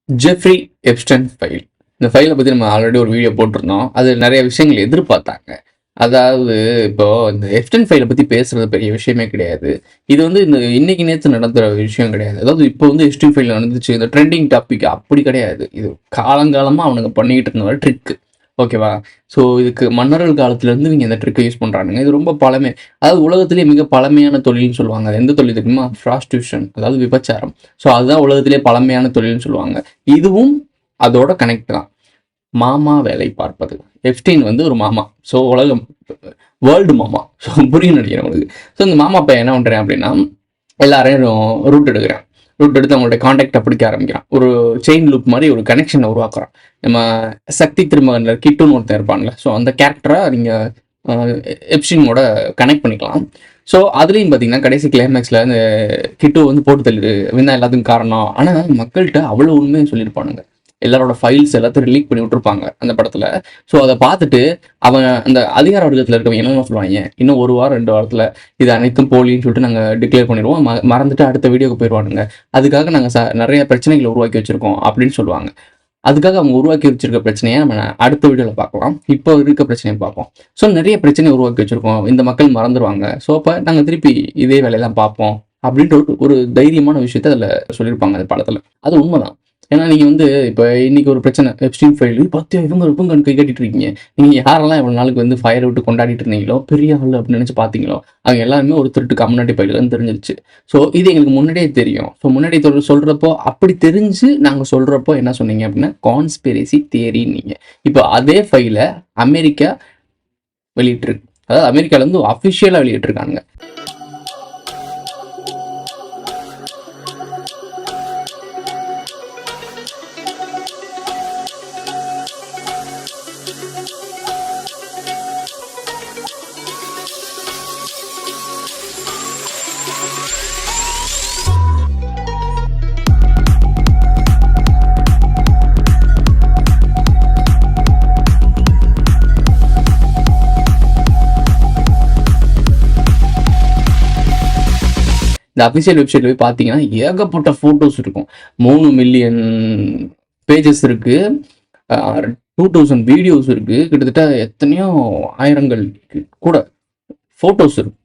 Jeffrey எப்ஸ்டன் file. இந்த ஃபைலை பற்றி நம்ம ஆல்ரெடி ஒரு வீடியோ போட்டிருந்தோம். அது நிறைய விஷயங்கள் எதிர்பார்த்தாங்க. அதாவது இப்போ இந்த எப்ஸ்டன் ஃபைலை பற்றி பேசுறது பெரிய விஷயமே கிடையாது. இது வந்து இந்த இன்னைக்கு நேற்று நடந்துற விஷயம் கிடையாது. அதாவது இப்போ வந்து எப்ஸ்டன் ஃபைல் நடந்துச்சு, இந்த ட்ரெண்டிங் டாபிக் அப்படி கிடையாது. இது காலங்காலமாக அவனுங்க பண்ணிக்கிட்டு இருந்த ட்ரிக்கு. ஓகேவா? ஸோ இதுக்கு மன்னர்கள் காலத்துலேருந்து இவங்க இந்த ட்ரிக்கை யூஸ் பண்ணுறானுங்க. இது ரொம்ப பழமை. அதாவது உலகத்திலேயே மிக பழமையான தொழில்னு சொல்லுவாங்க. அது எந்த தொழில் தெரியுமா? ப்ராஸ்டியூஷன், அதாவது விபச்சாரம். ஸோ அதுதான் உலகத்திலே பழமையான தொழில்னு சொல்லுவாங்க. இதுவும் அதோட கனெக்ட் தான். மாமா வேலை பார்ப்பது. எப்ஸ்டீன் வந்து ஒரு மாமா. ஸோ உலகம் வேர்ல்டு மாமா. ஸோ புரியும் நினைக்கிறேன் உங்களுக்கு. ஸோ இந்த மாமா பையன் என்ன பண்ணுறேன் அப்படின்னா, எல்லாரையும் ரூட் எடுக்கிறேன். ரூட் எடுத்து அவங்களோட காண்டாக்டை பிடிக்க ஆரம்பிக்கிறான். ஒரு செயின் லூப் மாதிரி ஒரு கனெக்ஷனை உருவாக்குறான். நம்ம சக்தி திருமகனில் கிட்டுன்னு ஒருத்தன் இருப்பான்ல, ஸோ அந்த கேரக்டரை நீங்கள் எப்ஸ்டீனோட கனெக்ட் பண்ணிக்கலாம். ஸோ அதுலேயும் பார்த்தீங்கன்னா கடைசி கிளைமேக்ஸில் அந்த கிட்டு வந்து போட்டு தள்ளிடு இவன் எல்லாத்துக்கும் காரணம். ஆனால் மக்கள்கிட்ட அவ்வளோ உண்மையை சொல்லியிருப்பானுங்க. எல்லாரோட ஃபைல்ஸ் எல்லாத்தையும் ரிலீக் பண்ணி விட்டுருப்பாங்க அந்த படத்தில். ஸோ அதை பார்த்துட்டு அவன் அந்த அதிகார வர்க்கத்தில் இருக்கவங்க என்ன சொல்லுவாங்க, இன்னும் 1 வாரம் 2 வாரத்தில் இது அனைத்தும் போலின்னு சொல்லிட்டு நாங்கள் டிக்ளேர் பண்ணிடுவோம், மறந்துட்டு அடுத்த வீடியோக்கு போயிடுவானுங்க. அதுக்காக நாங்கள் நிறைய பிரச்சனைகளை உருவாக்கி வச்சுருக்கோம் அப்படின்னு சொல்லுவாங்க. அதுக்காக அவங்க உருவாக்கி வச்சிருக்க பிரச்சனையை நம்ம அடுத்த வீடியோவில் பார்க்கலாம். இப்போ இருக்க பிரச்சனையை பார்ப்போம். ஸோ நிறைய பிரச்சனையை உருவாக்கி வச்சுருக்கோம், இந்த மக்கள் மறந்துடுவாங்க. ஸோ அப்போ நாங்கள் திருப்பி இதே வேலையை தான் பார்ப்போம் அப்படின்ற ஒரு தைரியமான விஷயத்த அதில் சொல்லியிருப்பாங்க அந்த படத்தில். அது உண்மைதான். ஏன்னா நீங்கள் வந்து இப்போ இன்னைக்கு ஒரு பிரச்சனை எப்ஸ்டீன் ஃபைல் பார்த்து இவங்க கை கட்டிட்டு இருக்கீங்க. நீங்கள் யாரெல்லாம் இவ்வளோ நாளுக்கு வந்து ஃபயர் விட்டு கொண்டாடிட்டு இருந்தீங்களோ, பெரிய ஆள் அப்படின்னு நினச்சி பார்த்தீங்களோ, அவங்க எல்லாருமே ஒரு திருட்டு கம்யூனிட்டி ஃபைலுன்னு தெரிஞ்சிருச்சு. ஸோ இது எங்களுக்கு முன்னாடியே தெரியும். ஸோ முன்னாடி சொல்கிறப்போ அப்படி தெரிஞ்சு நாங்கள் சொல்கிறப்போ என்ன சொன்னீங்க அப்படின்னா கான்ஸ்பிரசி தியரின்னீங்க. இப்போ அதே ஃபைலை அமெரிக்கா வெளியிட்டிருக்கு. அதாவது அமெரிக்காவிலேருந்து அஃபிஷியலாக வெளியிட்டிருக்காங்க. இந்த அஃபிஷியல் வெப்சைட்ல போய் பார்த்தீங்கன்னா ஏகப்பட்ட ஃபோட்டோஸ் இருக்கும். 3 மில்லியன் பேஜஸ் இருக்கு, 2000 வீடியோஸ் இருக்கு, கிட்டத்தட்ட எத்தனையோ ஆயிரங்கள் கூட ஃபோட்டோஸ் இருக்கு.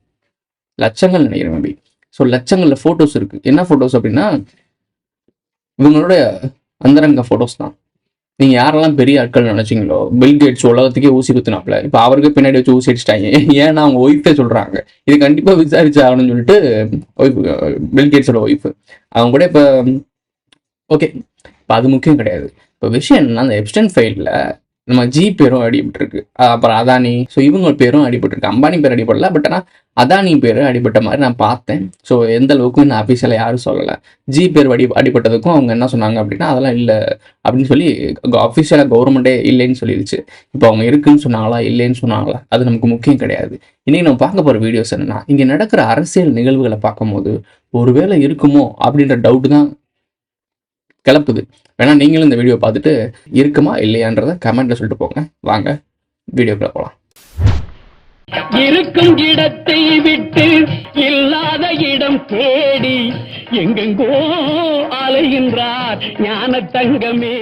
லட்சங்கள் நினைக்கிறேன் மேபி. ஸோ லட்சங்களில் ஃபோட்டோஸ் இருக்கு. என்ன ஃபோட்டோஸ் அப்படின்னா இவங்களோட அந்தரங்க ஃபோட்டோஸ் தான். நீங்கள் யாரெல்லாம் பெரிய ஆட்கள் நினைச்சிங்களோ, பில்கேட்ஸ் உலகத்துக்கே ஊசி குத்துனாப்ல, இப்போ அவருக்கு பின்னாடி வச்சு ஊசி அடிச்சிட்டாங்க. ஏன்னா அவங்க ஒய்ஃபே சொல்கிறாங்க இது கண்டிப்பாக விசாரிச்சு ஆகணும்னு சொல்லிட்டு. ஒய்ஃப், பில்கேட்ஸோட ஒய்ஃபு அவங்க கூட இப்போ ஓகே. இப்போ அது முக்கியம் கிடையாது. இப்போ விஷயம் என்னன்னா, அந்த எப்ஸ்டன் ஃபைலில் நம்ம ஜி பேரும் அடிபட்டுருக்கு, அப்புறம் அதானி, ஸோ இவங்க பேரும் அடிபட்டுருக்கு. அம்பானி பேர் அடிபடல, பட் ஆனால் அதானி பேர் அடிபட்ட மாதிரி நான் பார்த்தேன். ஸோ எந்த அளவுக்கு நான் அஃபீஷியலாக யாரும் சொல்லலை. ஜி பேர் அடிபட்டதுக்கும் அவங்க என்ன சொன்னாங்க அப்படின்னா அதெல்லாம் இல்லை அப்படின்னு சொல்லி அஃபீஷியலாக கவர்மெண்ட்டே இல்லைன்னு சொல்லிடுச்சு. இப்போ அவங்க இருக்குன்னு சொன்னாங்களா இல்லைன்னு சொன்னாங்களா அது நமக்கு முக்கியம் கிடையாது. இன்றைக்கி நம்ம பார்க்க போகிற வீடியோஸ் என்னன்னா, இங்கே நடக்கிற அரசியல் நிகழ்வுகளை பார்க்கும்போது ஒருவேளை இருக்குமோ அப்படின்ற டவுட்டு தான் கிளப்புது. வேணா நீங்களும் இந்த வீடியோ பார்த்துட்டு இருக்குமா இல்லையான்றத கமெண்ட்ல சொல்லிட்டு போங்க. வாங்க வீடியோக்குள்ள போகலாம். இருக்கும் இடத்தை விட்டு இல்லாத இடம் தேடி எங்கெங்கோ அலைகின்றார் ஞான தங்கமே.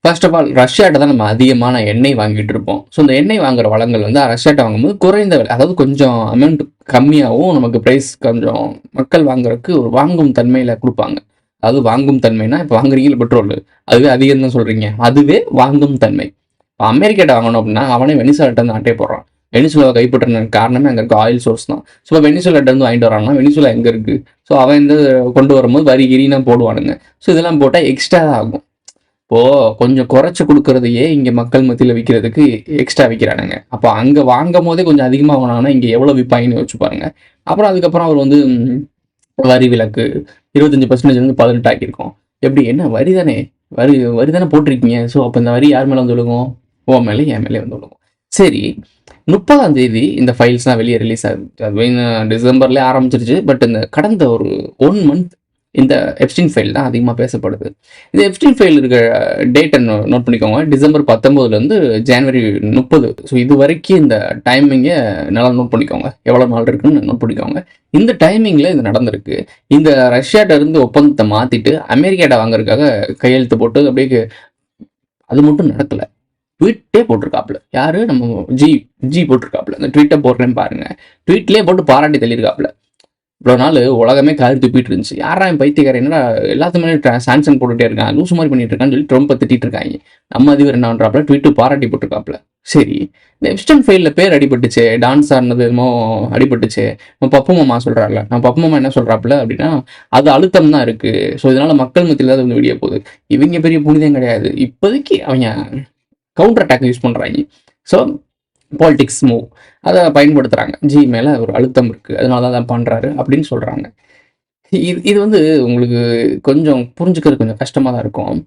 ஃபர்ஸ்ட் ஆஃப் ஆல் ரஷ்யாட்ட தான் நம்ம அதிகமான எண்ணெய் வாங்கிட்டு இருப்போம். ஸோ இந்த எண்ணெய் வாங்குற வளங்கள் வந்து ரஷ்யாட்ட வாங்கும்போது குறைந்த விலை, அதாவது கொஞ்சம் அமௌண்ட் கம்மியாகவும் நமக்கு ப்ரைஸ் கொஞ்சம் மக்கள் வாங்குறதுக்கு ஒரு வாங்கும் தன்மையில் கொடுப்பாங்க. அதாவது வாங்கும் தன்மைனா இப்போ வாங்குறீங்க பெட்ரோல், அதுவே அதிகம் தான் சொல்கிறீங்க, அதுவே வாங்கும் தன்மை. இப்போ அமெரிக்காட்ட வாங்கணும் அப்படின்னா அவனே வெனிசுலாட்ட வந்து அட்டை போடுறான். வெனிசுலாவை கைப்பற்றின காரணமே அங்கே இருக்க ஆயில் சோர்ஸ் தான். ஸோ இப்போ வெனிசுலாட்ட வந்து வாங்கிட்டு வரான்னா வெனிசுலா எங்கே இருக்குது? ஸோ அவன் வந்து கொண்டு வரும்போது வரி கிரினா போடுவானுங்க. ஸோ இதெல்லாம் போட்டால் எக்ஸ்ட்ரா தான் ஆகும். இப்போது கொஞ்சம் குறைச்சி கொடுக்குறதையே இங்கே மக்கள் மத்தியில் விற்கிறதுக்கு எக்ஸ்ட்ரா விற்கிறானுங்க. அப்போ அங்கே வாங்கும் போதே கொஞ்சம் அதிகமாக வாங்கினாங்கன்னா இங்கே எவ்வளோ விற்பாங்கன்னு வச்சு பாருங்க. அப்புறம் அதுக்கப்புறம் அவர் வந்து வரி விலக்கு 25% 18 ஆக்கியிருக்கோம். எப்படி என்ன வரி தானே, வரி தானே போட்டிருக்கீங்க. ஸோ அப்போ இந்த வரி யார் மேலே வந்து விழுகும்? ஓ மேலே, என் மேலே வந்து விழுகும். சரி, 30ஆம் தேதி இந்த ஃபைல்ஸ்லாம் வெளியே ரிலீஸ் ஆகுது. அது டிசம்பர்லேயே ஆரம்பிச்சிருச்சு. பட் இந்த கடந்த ஒரு 1 மந்த் இந்த எப்ஸ்டீன் ஃபைல் தான் அதிகமாக பேசப்படுது. இந்த எப்ஸ்டீன் ஃபைல் இருக்க டேட்டை நோட் பண்ணிக்கோங்க. டிசம்பர் 19 ஜனவரி 30. ஸோ இது வரைக்கும் இந்த டைமிங்கை நல்லா நோட் பண்ணிக்கோங்க. எவ்வளோ நாள் இருக்குன்னு நோட் பண்ணிக்கோங்க. இந்த டைமிங்கில் இது நடந்திருக்கு. இந்த ரஷ்யாட்ட இருந்து ஒப்பந்தத்தை மாற்றிட்டு அமெரிக்காட்ட வாங்குறதுக்காக கையெழுத்து போட்டு அப்படியே அது மட்டும் நடக்கலை. ட்வீட்டே போட்டிருக்காப்புல. யாரு? நம்ம ஜி போட்டிருக்காப்புல. அந்த ட்வீட்டை போடுறேன்னு பாருங்க. ட்வீட்லேயே போட்டு பாராட்டி தள்ளியிருக்காப்புல. இவ்வளோ நாள் உலகமே காரி துப்பிட்டு இருந்துச்சு. யாரா என் பைத்தியக்காரன் என்னடா எல்லாத்துமே சாம்சங் போட்டுகிட்டே இருக்கான், லூசு மாதிரி பண்ணிட்டு இருக்கான்னு சொல்லி ட்ரம்பை திட்டிட்டு இருக்காங்க. நம்ம அதிபர் என்ன பண்ணுறாப்புல, ட்வீட்டு பாராட்டி போட்டிருக்காப்புல. சரி, இந்த எப்ஸ்டீன் ஃபைலில் பேர் அடிபட்டுச்சு, டான்ஸ் ஆனது என்னமோ அடிபட்டுச்சு. நம்ம பப்பு மாமா சொல்கிறாருல, நம்ம பப்பு மாமா என்ன சொல்கிறாப்புல அப்படின்னா, அது அழுத்தம் தான் இருக்குது. ஸோ இதனால மக்கள் மத்தியில் தான் வந்து வெளியே போகுது. இவங்க பெரிய புனிதம் கிடையாது. இப்போதைக்கு அவங்க கவுண்டர் அட்டாக் யூஸ் பண்ணுறாங்க. ஸோ பாலிடிக்ஸ் மூவ் அதை பயன்படுத்துகிறாங்க. ஜி மேலே ஒரு அழுத்தம் இருக்குது, அதனால தான் பண்ணுறாரு அப்படின்னு சொல்கிறாங்க. இது வந்து உங்களுக்கு கொஞ்சம் புரிஞ்சுக்கிறது கொஞ்சம் கஷ்டமாக தான் இருக்கும்.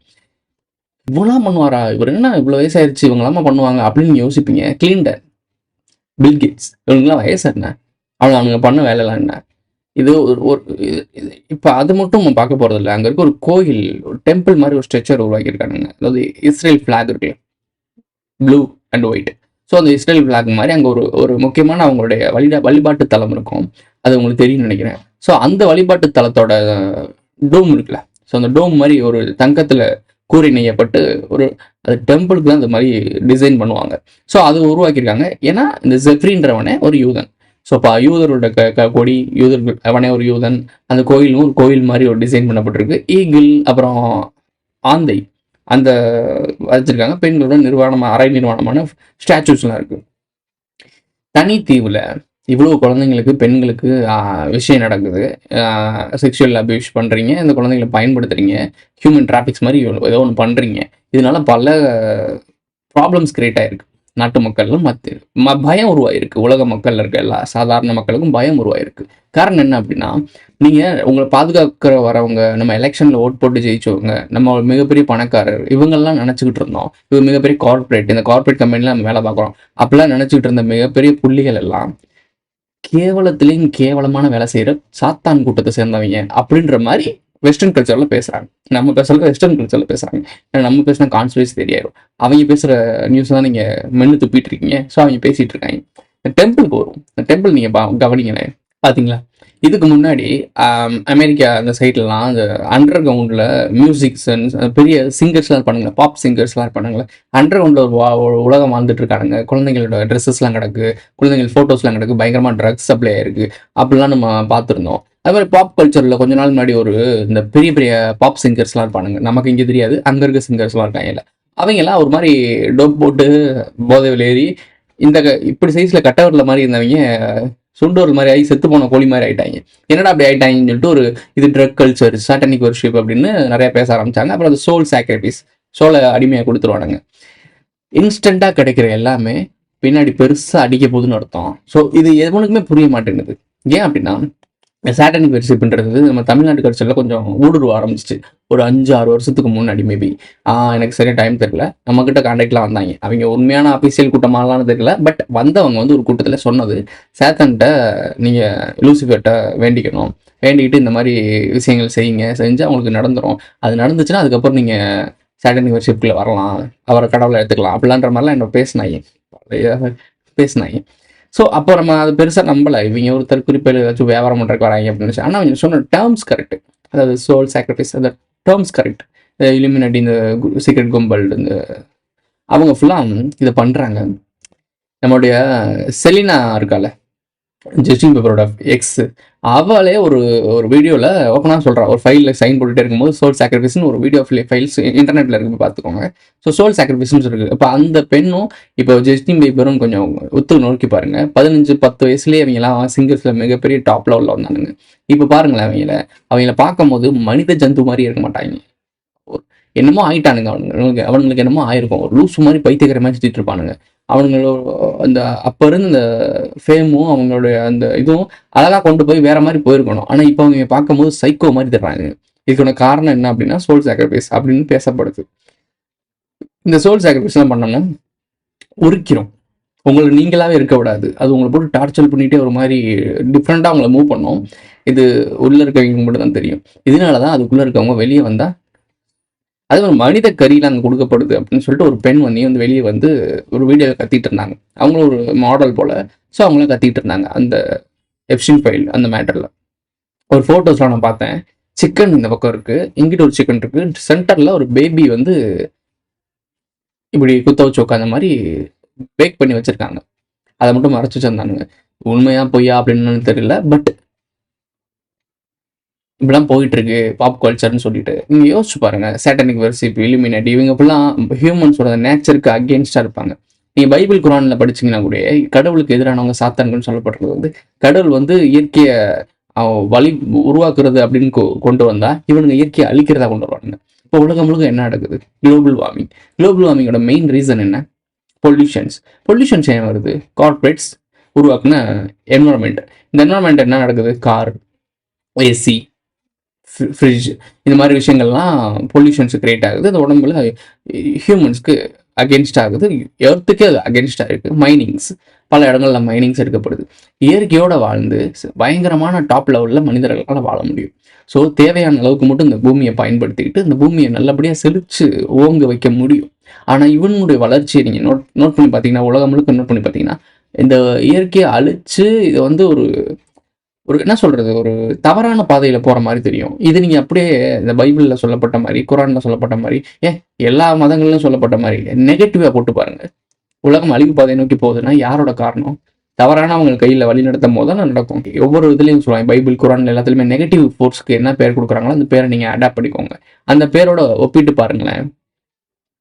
இவ்வளோலாம் பண்ணுவாரா இவர், என்ன இவ்வளோ வயசாயிருச்சு இவங்களாமா பண்ணுவாங்க அப்படின்னு யோசிப்பீங்க. கிளின்டன், பில்கேட்ஸ், இவங்களாம் வயசு என்ன, அவனுங்க பண்ண வேலைலாம் என்ன? இது ஒரு இப்போ அது மட்டும் நம்ம பார்க்க போகிறது இல்லை. அங்கே இருக்க ஒரு கோயில், ஒரு டெம்பிள் மாதிரி ஒரு ஸ்ட்ரக்சர் உருவாக்கியிருக்கானுங்க. அதாவது இஸ்ரேல் ஃப்ளாக் இருக்குல்ல, ப்ளூ அண்ட் ஒயிட். ஸோ அந்த இஸ்ரேல் ஃப்ளாக் மாதிரி அங்கே ஒரு முக்கியமான அவங்களுடைய வழிபாட்டு தலம் இருக்கும். அது உங்களுக்கு தெரியும்னு நினைக்கிறேன். ஸோ அந்த வழிபாட்டு தலத்தோட டோம் இருக்குல்ல, ஸோ அந்த டோம் மாதிரி ஒரு தங்கத்தில் கூரை நெய்யப்பட்டு அது டெம்பிளுக்கு தான் அந்த மாதிரி டிசைன் பண்ணுவாங்க. ஸோ அது உருவாக்கியிருக்காங்க. ஏன்னா இந்த ஜெஃப்ரின்றவனே ஒரு யூதன். ஸோ இப்போ யூதரோட கொடி, யூதர்கள் அவனே ஒரு யூதன். அந்த கோயிலும் ஒரு கோயில் மாதிரி ஒரு டிசைன் பண்ணப்பட்டிருக்கு. ஈகிள், அப்புறம் ஆந்தை அந்த வச்சிருக்காங்க. பெண்களோட அரை நிர்வாணமான ஸ்டாச்சூஸ்லாம் இருக்கு. தனித்தீவில் இவ்வளோ குழந்தைங்களுக்கு, பெண்களுக்கு விஷயம் நடக்குது. செக்ஷுவல் அபியூஸ் பண்ணுறீங்க, இந்த குழந்தைங்களை பயன்படுத்துறீங்க, ஹியூமன் டிராஃபிக்ஸ் மாதிரி ஏதோ ஒன்று பண்ணுறீங்க. இதனால பல ப்ராப்ளம்ஸ் கிரியேட் ஆகிருக்கு. நாட்டு மக்களும் பயம் உருவாயிருக்கு. உலக மக்கள் இருக்க எல்லா சாதாரண மக்களுக்கும் பயம் உருவாயிருக்கு. காரணம் என்ன அப்படின்னா, நீங்கள் உங்களை பாதுகாக்கிற வரவங்க, நம்ம எலெக்ஷனில் ஓட் போட்டு ஜெயிச்சவங்க, நம்ம மிகப்பெரிய பணக்காரர், இவங்கெல்லாம் நினச்சிக்கிட்டு இருந்தோம். இவங்க மிகப்பெரிய கார்பரேட், இந்த கார்பரேட் கம்பெனியில் நம்ம வேலை பார்க்குறோம் அப்படிலாம் நினச்சிக்கிட்டு இருந்த மிகப்பெரிய புள்ளிகள் எல்லாம் கேவலத்திலையும் கேவலமான வேலை செய்கிற சாத்தான் கூட்டத்தை சேர்ந்தவங்க அப்படின்ற மாதிரி வெஸ்டர்ன் கல்ச்சரில் பேசுகிறாங்க. நம்ம பேசுறது வெஸ்டர்ன் கல்ச்சரில் பேசுகிறாங்க. ஏன்னா நம்ம பேசினா கான்ஸ்பிரசி தெரியாயிரும். அவங்க பேசுகிற நியூஸ் தான் நீங்கள் மென்னு துப்பிட்டு இருக்கீங்க. ஸோ அவங்க பேசிகிட்டு இருக்காங்க. இந்த டெம்பிளுக்கு வரும். இந்த டெம்பிள் நீங்கள் கவனிங்களேன். பார்த்தீங்களா, இதுக்கு முன்னாடி அமெரிக்கா அந்த சைட்லலாம் அந்த அண்டர் கிரவுண்டில் மியூசிக்ஸ் பெரிய சிங்கர்ஸ்லாம் இருப்பானுங்க, பாப் சிங்கர்ஸ்லாம் இருப்பானுங்களே. அண்டர் கிரவுண்டில் ஒரு உலகம் வாழ்ந்துட்டு இருக்கானுங்க. குழந்தைங்களோட ட்ரெஸ்ஸஸ்லாம் கிடக்கு, குழந்தைங்கள் ஃபோட்டோஸ்லாம் கிடக்கு, பயங்கரமாக ட்ரக்ஸ் சப்ளை ஆயிருக்கு. அப்படிலாம் நம்ம பார்த்துருந்தோம். அது மாதிரி பாப் கல்ச்சரில் கொஞ்ச நாள் முன்னாடி இந்த பெரிய பெரிய பாப் சிங்கர்ஸ்லாம் இருப்பானுங்க. நமக்கு இங்கே தெரியாது, அங்கே இருக்க சிங்கர்ஸ்லாம் இருக்காங்க. அவங்கெல்லாம் ஒரு மாதிரி டோப் போட்டு போதைவில் ஏறி இந்த இப்படி சைஸில் கட்டவரில் மாதிரி இருந்தவங்க சுண்டோர் மாதிரி ஆகி செத்து போன கோழி மாதிரி ஆகிட்டாங்க. என்னடா அப்படி ஆகிட்டாங்கன்னு சொல்லிட்டு இது ட்ரக் கல்ச்சர், சாட்டனிக் வர்ஷிப் அப்படின்னு நிறைய பேச ஆரம்பிச்சாங்க. அப்புறம் அது சோல் சாக்ரிஃபைஸ், சோலை அடிமையாக கொடுத்துருவானுங்க. இன்ஸ்டண்ட்டாக கிடைக்கிற எல்லாமே பின்னாடி பெருசாக அடிக்க போகுதுன்னு அர்த்தம். ஸோ இது எவனுக்குமே புரிய மாட்டேங்குது. ஏன் அப்படின்னா, சாட்டனிக் வர்ஷிப்ன்றது நம்ம தமிழ்நாட்டு கல்ச்சரில் கொஞ்சம் ஊடுருவ ஆரம்பிச்சிச்சு ஒரு 5-6 வருஷத்துக்கு முன்னாடி. மேபி எனக்கு சரியாக டைம் தெரியல. நம்மக்கிட்ட கான்டாக்ட்லாம் வந்தாங்க. அவங்க உண்மையான அஃபீஷியல் கூட்டமாகலாம் தெரியல. பட் வந்தவங்க ஒரு கூட்டத்தில் சொன்னது, சேத்தன்கிட்ட நீங்கள் லூசிஃபர்கிட்ட வேண்டிக்கணும், வேண்டிக்கிட்டு இந்த மாதிரி விஷயங்கள் செஞ்சு அவங்களுக்கு நடந்துடும். அது நடந்துச்சுன்னா அதுக்கப்புறம் நீங்கள் சாட்டனிக் வர்ஷிப்குள்ளே வரலாம், அவரை கடவுளை எடுத்துக்கலாம் அப்படின்ற மாதிரிலாம் என்ன பேசினாங்க. ஸோ அப்போ நம்ம அது பெருசாக நம்பலை. இவங்க ஒருத்தர் குறிப்பில் ஏதாச்சும் வியாபாரம் பண்ணுறதுக்கு வராங்க அப்படின்னு. ஆனால் அவங்க சொன்ன டேர்ம்ஸ் கரெக்டு. அதாவது சோல் சாக்ரிஃபைஸ், அந்த டேர்ம்ஸ் கரெக்ட். இலுமினாட்டி, இந்த சீக்ரெட் கும்பல், இந்த அவங்க ஃபுல்லாக இதை பண்ணுறாங்க. நம்மளுடைய செலினா இருக்கால, ஜஸ்டின் பீபரோட எக்ஸ், அவளே ஒரு வீடியோவில் ஓப்பனாக சொல்கிறா. ஒரு ஃபைலில் சைன் போட்டுகிட்டே இருக்கும்போது சோல் சாக்ரிஃபைஸ்னு ஒரு வீடியோ ஃபைல்ஸ் இன்டர்நெட்டில் இருக்குது, பார்த்துக்கோங்க. ஸோ சோல் சாக்ரிஃபைஸ்னு இருக்குது. இப்போ அந்த பெண்ணும் இப்போ ஜஸ்டின் பீபரும் கொஞ்சம் நோக்கி பாருங்கள். 15-10 வயசுலேயே அவங்களாம் சிங்கர்ஸில் மிகப்பெரிய டாப் லெவலில் வந்தானுங்க. இப்போ பாருங்களேன், அவங்கள பார்க்கும்போது மனித ஜந்து மாதிரி இருக்க மாட்டாங்க. என்னமோ ஆயிட்டானுங்க. அவனுங்களுக்கு என்னமோ ஆயிருக்கும். ஒரு லூஸ் மாதிரி பைத்தியக்கிற மாதிரி சுற்றிட்டு இருப்பானுங்க. அவங்களோட அந்த அப்போ இருந்து இந்த ஃபேமும் அவங்களுடைய அந்த இதுவும் அழகாக கொண்டு போய் வேற மாதிரி போயிருக்கணும். ஆனால் இப்போ அவங்க பார்க்கும்போது சைக்கோ மாதிரி தர்றாங்க. இதுக்கான காரணம் என்ன அப்படின்னா, சோல் சாக்ரிஃபைஸ் அப்படின்னு பேசப்படுது. இந்த சோல் சாக்ரிஃபைஸ்லாம் பண்ணோம்னா உரிக்கிறோம். உங்களை நீங்களாவே இருக்க விடாது. அது உங்களை போட்டு டார்ச்சர் பண்ணிட்டே ஒரு மாதிரி டிஃப்ரெண்ட்டாக அவங்கள மூவ் பண்ணும். இது உள்ள இருக்கவங்களுக்கு மட்டும் தான் தெரியும். இதனால தான் அதுக்குள்ள இருக்கவங்க வெளியே வந்தா அது ஒரு மனித கறியில் அங்கே கொடுக்கப்படுது அப்படின்னு சொல்லிட்டு ஒரு பெண் வந்து வெளியே வந்து ஒரு வீடியோவில் கத்திட்டு இருந்தாங்க. அவங்களும் ஒரு மாடல் போல. ஸோ அவங்களும் கத்திட்டு இருந்தாங்க அந்த எப்ஸ்டீன் ஃபைல் அந்த மேட்டரில். ஒரு ஃபோட்டோஸ்லாம் நான் பார்த்தேன். சிக்கன் இந்த பக்கம் இருக்கு, இங்கிட்ட ஒரு சிக்கன் இருக்கு, சென்டர்ல ஒரு பேபி வந்து இப்படி குத்த வச்சு உட்காந்த மாதிரி பேக் பண்ணி வச்சிருக்காங்க. அதை மட்டும் மறைச்சு வச்சிருந்தானுங்க. உண்மையா பொய்யா அப்படின்னு தெரியல. பட் இப்படிலாம் போயிட்டு இருக்கு பாப் கல்ச்சர்னு சொல்லிட்டு நீங்க யோசிச்சு பாருங்க. சேட்டனிக் வெர்ஷிப், இலுமினேட், இவங்க இப்பெல்லாம் ஹியூமன்ஸோட நேச்சருக்கு அகேன்ஸ்டா இருப்பாங்க. நீங்க பைபிள் குரான்ல படிச்சீங்கன்னா கூட கடவுளுக்கு எதிரானவங்க சாத்தான்கள்னு சொல்லப்படுறது வந்து கடவுள் வந்து இயற்கையை வழி உருவாக்குறது அப்படின்னு கொண்டு வந்தா இவனுங்க இயற்கையை அழிக்கிறதா கொண்டு வருவாங்க. இப்போ உலகம் முழுக்க என்ன நடக்குது? Global warming. குளோபல் வார்மிங்கோட மெயின் ரீசன் என்ன? பொல்யூஷன்ஸ் ஏன் வருது? கார்பரேட்ஸ் உருவாக்குன என்வரன்மெண்ட். இந்த என்வரன்மெண்ட் என்ன நடக்குது? கார், ஏசி, ஃப்ரிட்ஜ், இந்த மாதிரி விஷயங்கள்லாம் பொல்யூஷன்ஸ் கிரியேட் ஆகுது. அந்த உடம்புல ஹியூமன்ஸ்க்கு அகேன்ஸ்ட் ஆகுது, எர்த்துக்கே அது அகேன்ஸ்டாக இருக்குது. மைனிங்ஸ், பல இடங்கள்ல மைனிங்ஸ் எடுக்கப்படுது. இயற்கையோட வாழ்ந்து பயங்கரமான டாப் லெவலில் மனிதர்களால் வாழ முடியும். ஸோ தேவையான அளவுக்கு மட்டும் இந்த பூமியை பயன்படுத்திக்கிட்டு இந்த பூமியை நல்லபடியாக செழிச்சு ஓங்க வைக்க முடியும். ஆனால் இவனுடைய வளர்ச்சியை நீங்கள் நோட் பண்ணி பார்த்தீங்கன்னா, உலகம் முழுக்க நோட் பண்ணி பார்த்தீங்கன்னா, இந்த இயற்கையை அழிச்சு இதை வந்து ஒரு என்ன சொல்றது, ஒரு தவறான பாதையில போற மாதிரி தெரியும். இது நீங்க அப்படியே இந்த பைபிள்ல சொல்லப்பட்ட மாதிரி, குரான்ல சொல்லப்பட்ட மாதிரி, எல்லா மதங்களிலும் சொல்லப்பட்ட மாதிரி நெகட்டிவா போட்டு பாருங்க. உலகம் அழிவு பாதையை நோக்கி போகுதுன்னா யாரோட காரணம்? தவறானவங்க கையில வழி நடத்தும் போது தான் நடக்கும். ஒவ்வொரு இதுலையும் சொல்லுவாங்க, பைபிள் குரான் எல்லாத்துலயுமே நெகட்டிவ் ஃபோர்ஸ்க்கு என்ன பேர் கொடுக்குறாங்களோ அந்த பேரை நீங்க அடாப்ட் பண்ணிக்கோங்க. அந்த பேரோட ஒப்பிட்டு பாருங்களேன்,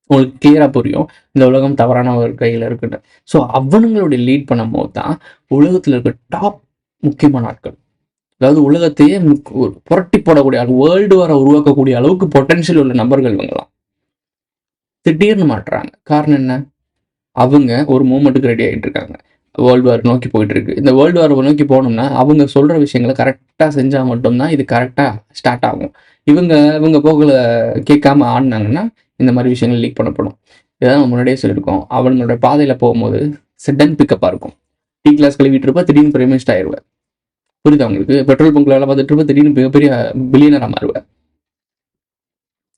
உங்களுக்கு கிளியரா புரியும் இந்த உலகம் தவறான ஒரு கையில இருக்குன்னு. ஸோ அவனுங்களுடைய லீட் பண்ணும் போது தான் உலகத்துல இருக்க டாப் முக்கியமான ஆட்கள், அதாவது உலகத்தையே புரட்டி போடக்கூடிய வேர்ல்டு வார உருவாக்கக்கூடிய அளவுக்கு பொட்டன்ஷியல் உள்ள நபர்கள் இவங்கலாம் திடீர்னு மாட்டுறாங்க. காரணம் என்ன? அவங்க ஒரு மூமெண்ட்டுக்கு ரெடி ஆகிட்டு இருக்காங்க. வேர்ல்டு வார் நோக்கி போயிட்டு இருக்கு. இந்த வேர்ல்டு வார் நோக்கி போனோம்னா அவங்க சொல்ற விஷயங்களை கரெக்டாக செஞ்சால் மட்டும்தான் இது கரெக்டாக ஸ்டார்ட் ஆகும். இவங்க போகல கேட்காம ஆடினாங்கன்னா இந்த மாதிரி விஷயங்கள் லீக் பண்ணப்படும். இதான் நம்ம முன்னாடியே சொல்லியிருக்கோம். அவங்களோட பாதையில் போகும்போது சடன் பிக்கப்பாக இருக்கும். டீ கிளாஸ் கழுவிட்டு இருப்பா, திடீர்னு பிரைமிஸ்ட் ஆயிடுவேன். புரியுதா உங்களுக்கு? பெட்ரோல் பங்க்ல வேலை பார்த்துட்டு இருப்ப, திடீர்னு மிகப்பெரிய பில்லியனரா மாறுவேன்.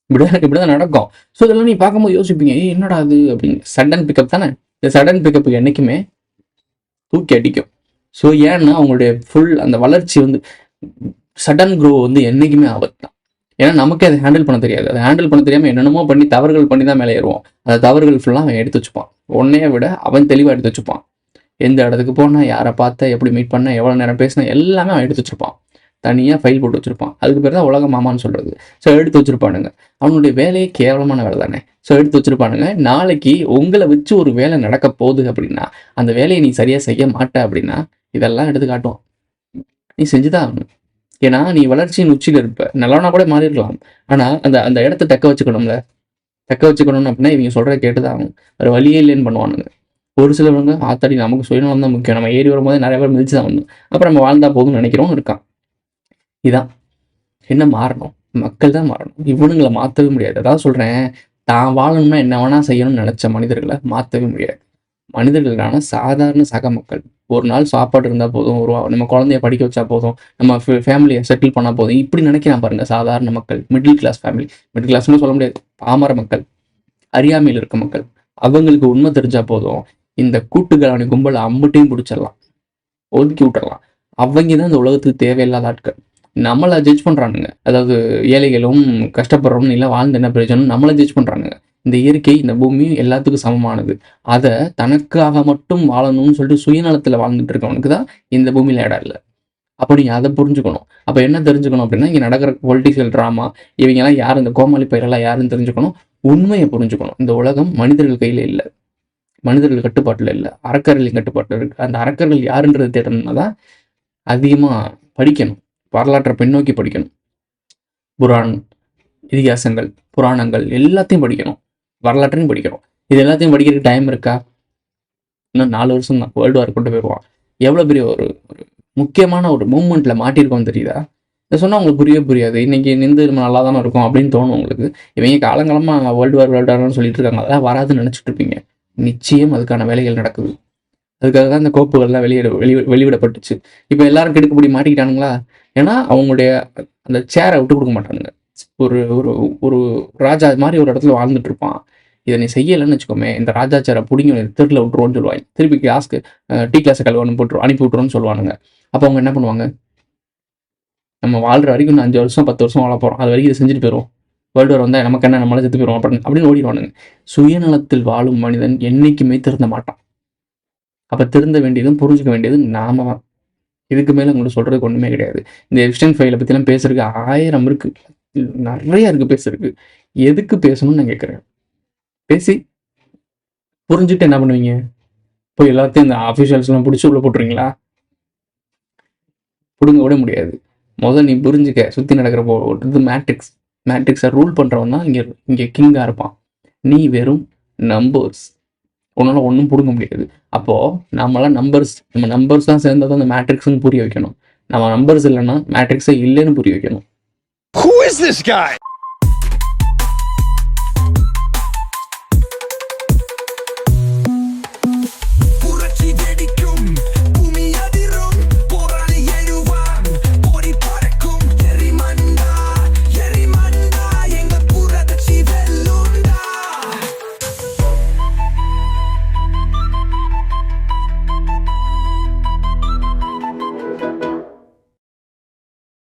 இப்படிதான் நடக்கும். ஸோ இதெல்லாம் நீ பார்க்கும்போது யோசிப்பீங்க, என்னடா அது அப்படின்னு. சடன் பிக்கப் தானே. இந்த சடன் பிக்கப்புக்கு என்னைக்குமே தூக்கி அடிக்கும். ஸோ ஏன்னா அவங்களுடைய ஃபுல் அந்த வளர்ச்சி வந்து சடன் க்ரோ வந்து என்னைக்குமே ஆபத்து தான். ஏன்னா நமக்கே அதை ஹேண்டில் பண்ண தெரியாது. அதை ஹேண்டில் பண்ண தெரியாமல் என்னென்னமோ பண்ணி தவறுகள் பண்ணி தான் மேலே ஏறுவோம். அந்த தவறுகள் ஃபுல்லாக அவன் எடுத்து வச்சுப்பான். உன்னைய விட அவன் தெளிவாக எடுத்து வச்சுப்பான். எந்த இடத்துக்கு போனால், யாரை பார்த்தா, எப்படி மீட் பண்ண, எவ்வளோ நேரம் பேசினா எல்லாமே அவன் எடுத்து வச்சிருப்பான். தனியாக ஃபைல் போட்டு வச்சிருப்பான். அதுக்கு பேர் தான் உலக மாமான்னு சொல்கிறது. ஸோ எடுத்து வச்சிருப்பானுங்க. அவனுடைய வேலையே கேவலமான வேலை தானே. ஸோ எடுத்து வச்சிருப்பானுங்க. நாளைக்கு உங்களை வச்சு ஒரு வேலை நடக்க போகுது அப்படின்னா அந்த வேலையை நீ சரியாக செய்ய மாட்ட அப்படின்னா இதெல்லாம் எடுத்து காட்டுவான். நீ செஞ்சுதான் ஆகணும். ஏன்னா நீ வளர்ச்சியின் உச்சியில் இருப்ப. நல்லவனா கூட மாறிடலாம். ஆனால் அந்த இடத்த தக்க வச்சுக்கணும்ல. தக்க வச்சுக்கணும்னு அப்படின்னா இவங்க சொல்கிறத கேட்டுதான் ஆகணும். வேறு வழியே இல்லைன்னு பண்ணுவானுங்க. ஒரு சிலவங்க ஆத்தாடி நமக்கு சுயநலம் தான் முக்கியம், நம்ம ஏறி வரும்போது நிறைய பேர் மிதிச்சு தான் வரணும், அப்புறம் நம்ம வாழ்ந்தா போதும்னு நினைக்கிறவங்க இருக்கான். இதான் என்ன மாறணும்? மக்கள் தான் மாறணும். இவனுங்களை மாற்றவே முடியாது. அதான் சொல்கிறேன், தான் வாழணும்னா என்ன வேணா செய்யணும்னு நினச்ச மனிதர்களை மாற்றவே முடியாது. மனிதர்களான சாதாரண சக மக்கள். ஒரு நாள் சாப்பாடு இருந்தால் போதும், நம்ம குழந்தைய படிக்க வச்சா போதும், நம்ம ஃபேமிலியை செட்டில் பண்ணால் போதும், இப்படி நினைக்கிறான் பாருங்க சாதாரண மக்கள். மிடில் கிளாஸ் ஃபேமிலி, மிடில் கிளாஸ்னு சொல்ல முடியாது, பாமர மக்கள், அறியாமையில் இருக்க மக்கள். அவங்களுக்கு உண்மை தெரிஞ்சா போதும், இந்த கூட்டுகளான கும்பலை அம்பட்டையும் பிடிச்சிடலாம், ஒதுக்கி விட்டுறலாம். அவங்க தான் இந்த உலகத்துக்கு தேவையில்லாத ஆட்கள். நம்மளை ஜட்ஜ் பண்ணுறானுங்க. அதாவது ஏழைகளும் கஷ்டப்படுறோம்னு இல்லை, வாழ்ந்து என்ன பிரயோஜனம், நம்மளை ஜட்ஜ் பண்ணுறானுங்க. இந்த இயற்கை, இந்த பூமி எல்லாத்துக்கும் சமமானது. அதை தனக்காக மட்டும் வாழணும்னு சொல்லிட்டு சுயநலத்தில் வாழ்ந்துட்டு இருக்கவனுக்கு தான் இந்த பூமியில் இடம் இல்லை. அப்போ நீங்கள் அதை புரிஞ்சுக்கணும். அப்போ என்ன தெரிஞ்சுக்கணும் அப்படின்னா, இங்கே நடக்கிற பொலிட்டிக்கல் ட்ராமா, இவங்கெல்லாம் யார், இந்த கோமாளி பயிரெல்லாம் யாருன்னு தெரிஞ்சுக்கணும். உண்மையை புரிஞ்சுக்கணும். இந்த உலகம் மனிதர்கள் கையில் இல்லை, மனிதர்கள் கட்டுப்பாட்டில் இல்லை, அரக்கர்களின் கட்டுப்பாட்டில் இருக்குது. அந்த அரக்கர்கள் யாருன்றது தேடணும்னா தான் அதிகமாக படிக்கணும். வரலாற்றை பின்னோக்கி படிக்கணும். இதிகாசங்கள், புராணங்கள் எல்லாத்தையும் படிக்கணும். வரலாற்றையும் படிக்கணும். இது எல்லாத்தையும் படிக்கிறதுக்கு டைம் இருக்கா? இன்னும் 4 வருஷம் தான் வேர்ல்டு வார் கொண்டு போயிடுவான். எவ்வளோ பெரிய ஒரு முக்கியமான ஒரு மூமெண்ட்டில் மாட்டியிருக்கோம் தெரியுதா? இதை சொன்னால் உங்களுக்கு புரியாது. இன்றைக்கி நின்று நம்ம நல்லா தானே இருக்கும் அப்படின்னு தோணும் உங்களுக்கு. இவங்க காலங்காலமாக வேர்ல்டு வார்னு சொல்லிட்டு இருக்காங்க. அதெல்லாம் வராதுன்னு நினச்சிட்டு இருப்பீங்க. நிச்சயம் அதுக்கான வேலைகள் நடக்குது. அதுக்காக தான் இந்த கோப்புகள்லாம் வெளியிடப்பட்டுச்சு. இப்போ எல்லாரும் கெடுக்குப்படி மாட்டிக்கிட்டானுங்களா? ஏன்னா அவங்களுடைய அந்த சேரை விட்டு கொடுக்க மாட்டானுங்க. ஒரு ஒரு ஒரு ராஜா மாதிரி ஒரு இடத்துல வாழ்ந்துட்டு இருப்பான். இதை நீ செய்யலைன்னு வச்சுக்கோமே, இந்த ராஜா சேரை பிடிங்கி தெருவில் விட்டுருவோன்னு சொல்லுவாங்க. திருப்பி கிளாஸ்க்கு டீ கிளாஸை அனுப்பி விட்டுருவோன்னு சொல்லுவானுங்க. அப்போ அவங்க என்ன பண்ணுவாங்க? நம்ம வாழ்ற வரைக்கும் இன்னும் 5 வருஷம் 10 வருஷம் வாழ போகிறோம். அது வரைக்கும் இதை செஞ்சுட்டு போயிடுவோம். வேர்ல்டு வார் வந்தால் நமக்கு என்ன, நம்மளால செத்து போயிடுவோம் அப்படின்னு ஓடிடுவானுங்க. சுயநலத்தில் வாழும் மனிதன் என்னைக்குமே திருந்த மாட்டான். அப்போ திருந்த வேண்டியதும் புரிஞ்சுக்க வேண்டியதும் நாம தான். இதுக்கு மேலே உங்களுக்கு சொல்கிறதுக்கு ஒன்றுமே கிடையாது. இந்த எப்ஸ்டைன் ஃபைலை பற்றிலாம் பேசுறதுக்கு 1000 இருக்குது, நிறையா இருக்குது பேசுறதுக்கு. எதுக்கு பேசணும்னு நான் கேட்குறேன். பேசி புரிஞ்சுட்டு என்ன பண்ணுவீங்க? போய் எல்லாத்தையும் இந்த ஆஃபீஷியல்ஸ்லாம் பிடிச்சி உள்ள போட்டுருவீங்களா? பிடுங்க விட முடியாது. முதல் நீ புரிஞ்சுக்க, சுற்றி நடக்கிற இது மேட்ரிக்ஸை ரூல் பண்ணுறவன் தான் இங்கே கிங்காக இருப்பான். நீ வெறும் நம்பர்ஸ், உன்னால் ஒன்றும் பிடுங்க முடியாது. அப்போது நம்மளாம் நம்ம நம்பர்ஸ் தான் சேர்ந்தா தான் அந்த மேட்ரிக்ஸ்ன்னு புரிய வைக்கணும். நம்ம நம்பர்ஸ் இல்லைன்னா மேட்ரிக்ஸே இல்லைன்னு புரிய வைக்கணும். Who is this guy?